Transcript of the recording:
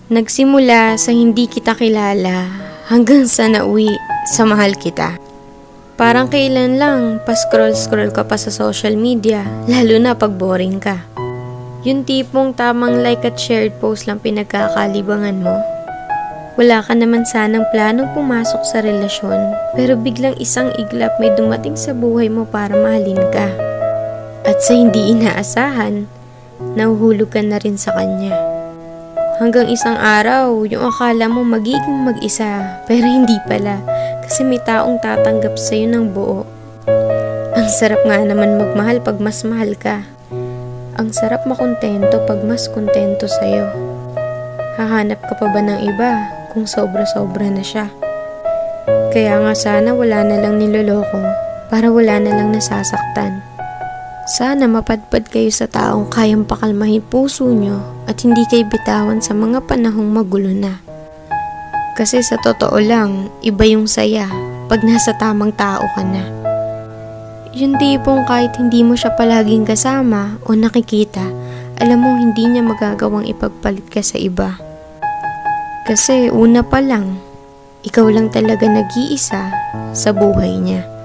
Nagsimula sa hindi kita kilala hanggang sa nauwi sa mahal kita. Parang kailan lang pa-scroll-scroll ka pa sa social media, lalo na pag boring ka. Yung tipong tamang like at shared post lang pinagkakalibangan mo. Wala ka naman sanang planong pumasok sa relasyon, pero biglang isang iglap may dumating sa buhay mo para mahalin ka. At sa hindi inaasahan, nahuhulog ka na rin sa kanya. Hanggang isang araw, yung akala mo magiging mag-isa, pero hindi pala, kasi may taong tatanggap sa'yo ng buo. Ang sarap nga naman magmahal pag mas mahal ka. Ang sarap makontento pag mas kontento sa'yo. Hahanap ka pa ba ng iba kung sobra-sobra na siya? Kaya nga sana wala na lang niloloko para wala na lang nasasaktan. Sana mapadpad kayo sa taong kayang pakalmahin puso nyo at hindi kayo bitawan sa mga panahong magulo na. Kasi sa totoo lang, iba yung saya pag nasa tamang tao ka na. Yung tipong kahit hindi mo siya palaging kasama o nakikita, alam mo hindi niya magagawang ipagpalit ka sa iba. Kasi una pa lang, ikaw lang talaga nag-iisa sa buhay niya.